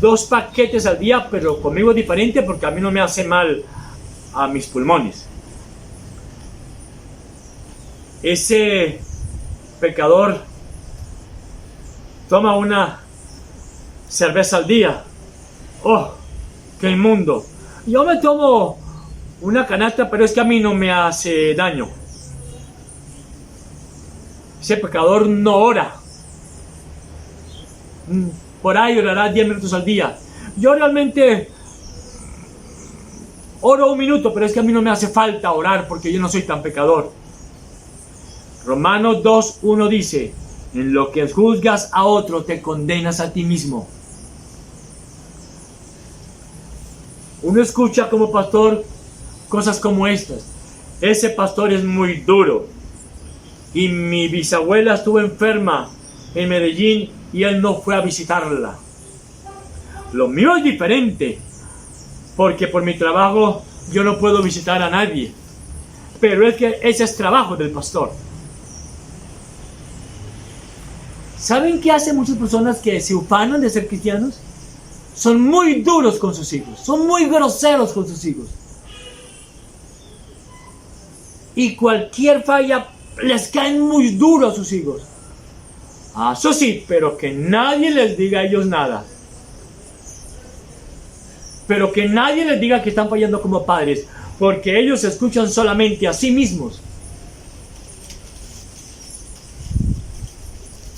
2 paquetes al día, pero conmigo es diferente porque a mí no me hace mal a mis pulmones. Ese pecador toma una cerveza al día. ¡Oh, qué inmundo! Yo me tomo una canasta, pero es que a mí no me hace daño. Ese pecador no ora. Por ahí orará 10 minutos al día. Yo realmente oro 1 minuto, pero es que a mí no me hace falta orar porque yo no soy tan pecador. Romanos 2:1 dice, en lo que juzgas a otro te condenas a ti mismo. Uno escucha como pastor cosas como estas. Ese pastor es muy duro. Y mi bisabuela estuvo enferma en Medellín y él no fue a visitarla. Lo mío es diferente, porque por mi trabajo yo no puedo visitar a nadie. Pero es que ese es trabajo del pastor. ¿Saben qué hacen muchas personas que se ufanan de ser cristianos? Son muy duros con sus hijos, son muy groseros con sus hijos. Y cualquier falla les caen muy duros a sus hijos. Eso sí, pero que nadie les diga a ellos nada. Pero que nadie les diga que están fallando como padres, porque ellos se escuchan solamente a sí mismos.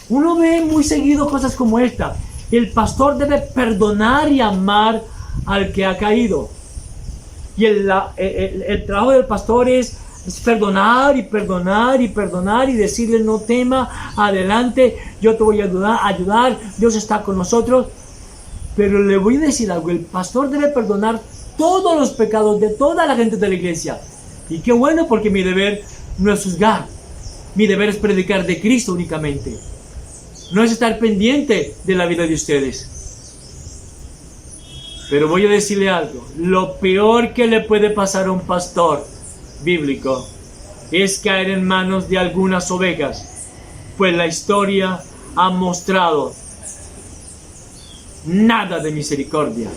Uno ve muy seguido cosas como esta. El pastor debe perdonar y amar al que ha caído. Y el trabajo del pastor es perdonar y perdonar y perdonar y decirle: no tema, adelante, yo te voy a ayudar, Dios está con nosotros. Pero le voy a decir algo: el pastor debe perdonar todos los pecados de toda la gente de la iglesia. Y qué bueno, porque mi deber no es juzgar, mi deber es predicar de Cristo únicamente. No es estar pendiente de la vida de ustedes. Pero voy a decirle algo: lo peor que le puede pasar a un pastor bíblico es caer en manos de algunas ovejas, pues la historia ha mostrado nada de misericordia.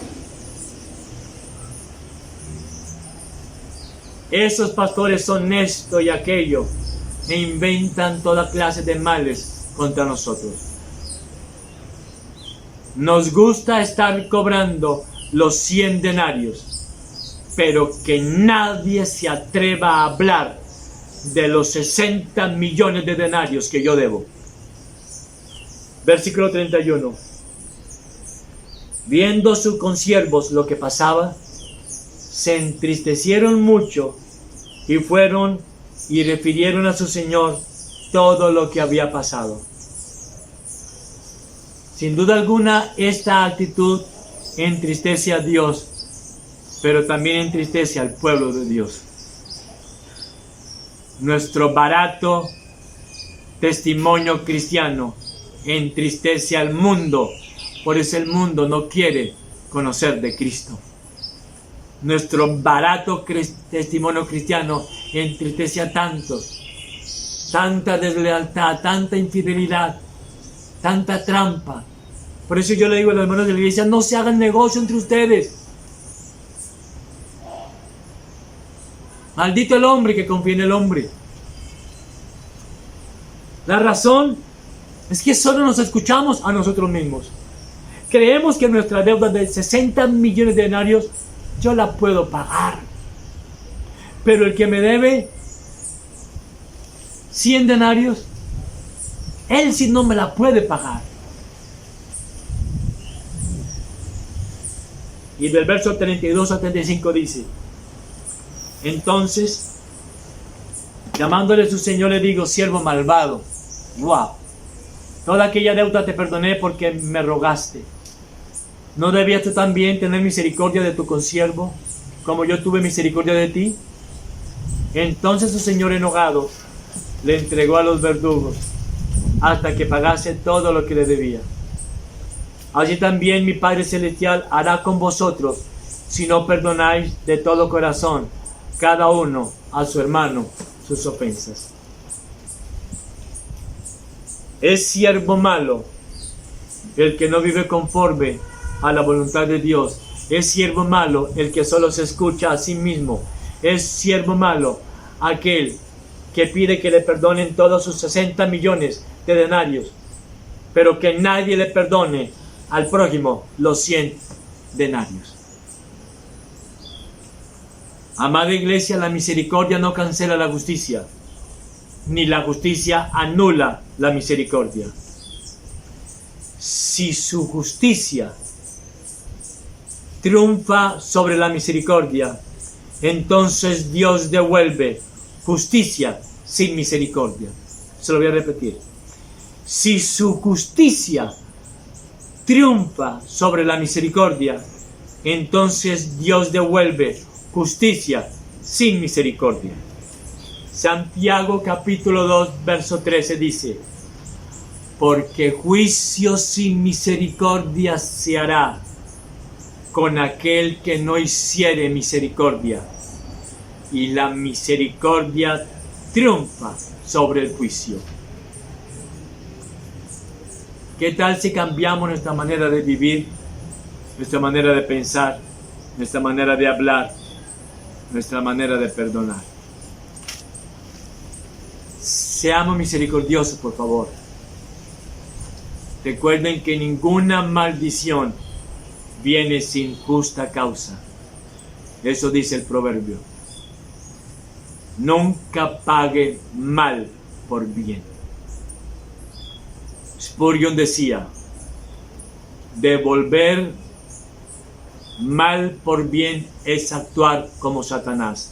Esos pastores son esto y aquello e inventan toda clase de males contra nosotros. Nos gusta estar cobrando los 100 denarios, pero que nadie se atreva a hablar de los 60 millones de denarios que yo debo. Versículo 31. Viendo sus consiervos lo que pasaba, se entristecieron mucho y fueron y refirieron a su señor todo lo que había pasado. Sin duda alguna, esta actitud entristece a Dios, pero también entristece al pueblo de Dios. Nuestro barato testimonio cristiano entristece al mundo, por eso el mundo no quiere conocer de Cristo. Nuestro barato testimonio cristiano entristece a tantos. Tanta deslealtad, tanta infidelidad, tanta trampa. Por eso yo le digo a los hermanos de la iglesia: no se hagan negocio entre ustedes. Maldito el hombre que confía en el hombre. La razón es que solo nos escuchamos a nosotros mismos. Creemos que nuestra deuda de 60 millones de denarios yo la puedo pagar. Pero el que me debe 100 denarios, él sí no me la puede pagar. Y del verso 32 a 35 dice: entonces, llamándole su señor, le digo: siervo malvado, wow, toda aquella deuda te perdoné porque me rogaste. ¿No debías tú también tener misericordia de tu consiervo, como yo tuve misericordia de ti? Entonces su señor, enojado, le entregó a los verdugos hasta que pagase todo lo que le debía. Así también mi Padre Celestial hará con vosotros, si no perdonáis de todo corazón cada uno a su hermano sus ofensas. Es siervo malo el que no vive conforme a la voluntad de Dios. Es siervo malo el que solo se escucha a sí mismo. Es siervo malo aquel que pide que le perdonen todos sus 60 millones de denarios, pero que nadie le perdone al prójimo los 100 denarios. Amada iglesia, la misericordia no cancela la justicia, ni la justicia anula la misericordia. Si su justicia triunfa sobre la misericordia, entonces Dios devuelve justicia sin misericordia. Se lo voy a repetir. Si su justicia triunfa sobre la misericordia, entonces Dios devuelve justicia sin misericordia. Santiago capítulo 2 verso 13 dice: porque juicio sin misericordia se hará con aquel que no hiciere misericordia, y la misericordia triunfa sobre el juicio. ¿Qué tal si cambiamos nuestra manera de vivir, nuestra manera de pensar, nuestra manera de hablar, nuestra manera de perdonar? Seamos misericordiosos, por favor. Recuerden que ninguna maldición viene sin justa causa. Eso dice el proverbio. Nunca pague mal por bien. Spurgeon decía, devolver mal por bien es actuar como Satanás.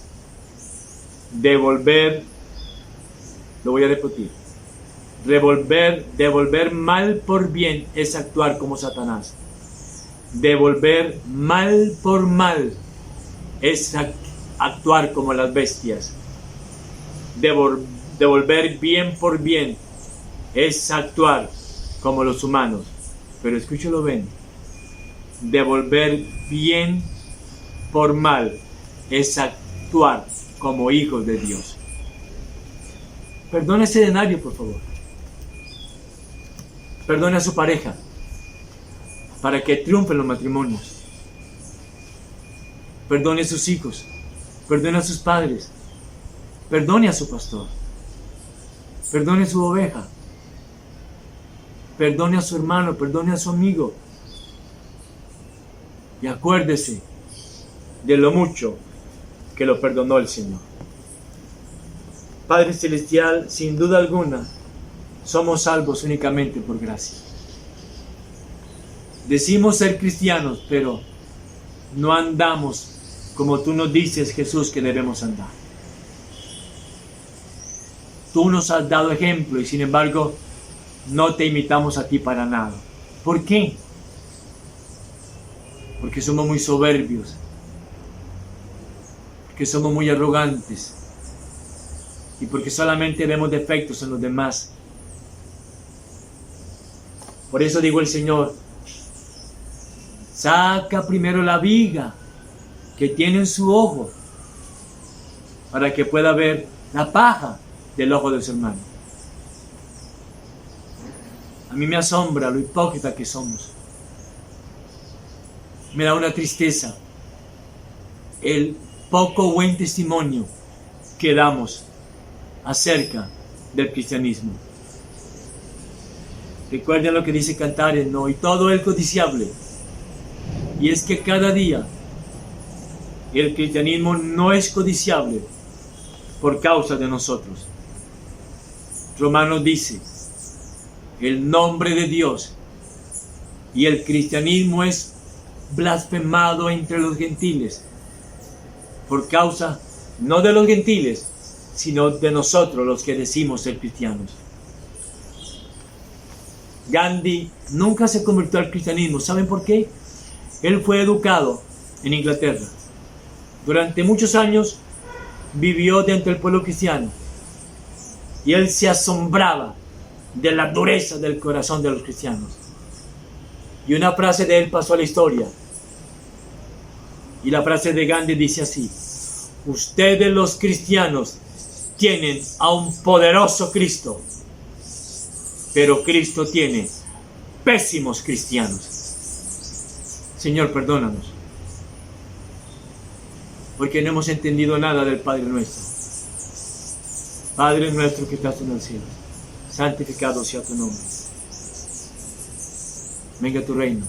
Devolver, lo voy a repetir, devolver mal por bien es actuar como Satanás. Devolver mal por mal es actuar como las bestias. Devolver bien por bien es actuar como los humanos. Pero escúchalo bien. Devolver bien por mal es actuar como hijos de Dios. Perdone ese denario, por favor. Perdone a su pareja para que triunfen los matrimonios. Perdone a sus hijos. Perdone a sus padres. Perdone a su pastor. Perdone a su oveja. Perdone a su hermano. Perdone a su amigo. Y acuérdese de lo mucho que lo perdonó el Señor. Padre Celestial, sin duda alguna, somos salvos únicamente por gracia. Decimos ser cristianos, pero no andamos como tú nos dices, Jesús, que debemos andar. Tú nos has dado ejemplo y sin embargo no te imitamos a ti para nada. ¿Por qué? Porque somos muy soberbios, porque somos muy arrogantes y porque solamente vemos defectos en los demás. Por eso digo el Señor, saca primero la viga que tiene en su ojo para que pueda ver la paja del ojo de su hermano. A mí me asombra lo hipócrita que somos. Me da una tristeza el poco buen testimonio que damos acerca del cristianismo. Recuerden lo que dice Cantares, ¿no? Y todo el codiciable. Y es que cada día el cristianismo no es codiciable por causa de nosotros. Romanos dice, el nombre de Dios y el cristianismo es blasfemado entre los gentiles por causa no de los gentiles, sino de nosotros los que decimos ser cristianos. Gandhi nunca se convirtió al cristianismo. ¿Saben por qué? Él fue educado en Inglaterra. Durante muchos años vivió dentro del pueblo cristiano y él se asombraba de la dureza del corazón de los cristianos. Y una frase de él pasó a la historia. Y la frase de Gandhi dice así: ustedes los cristianos tienen a un poderoso Cristo, pero Cristo tiene pésimos cristianos. Señor, perdónanos, porque no hemos entendido nada del Padre nuestro. Padre nuestro que estás en el cielo, santificado sea tu nombre. Venga tu reino.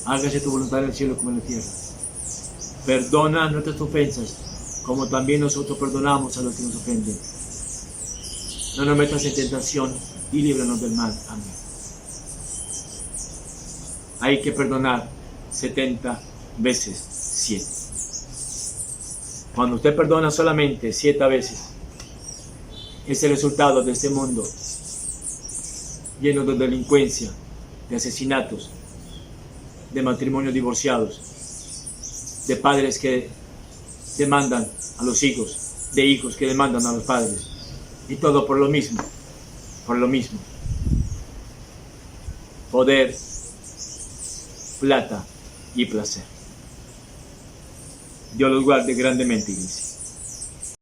Hágase tu voluntad en el cielo como en la tierra. Perdona nuestras ofensas, como también nosotros perdonamos a los que nos ofenden. No nos metas en tentación y líbranos del mal. Amén. Hay que perdonar 70 veces 7. Cuando usted perdona solamente 7 veces, es el resultado de este mundo lleno de delincuencia, de asesinatos, de matrimonios divorciados, de padres que demandan a los hijos, de hijos que demandan a los padres, y todo por lo mismo, poder, plata y placer. Dios los guarde grandemente, iglesia.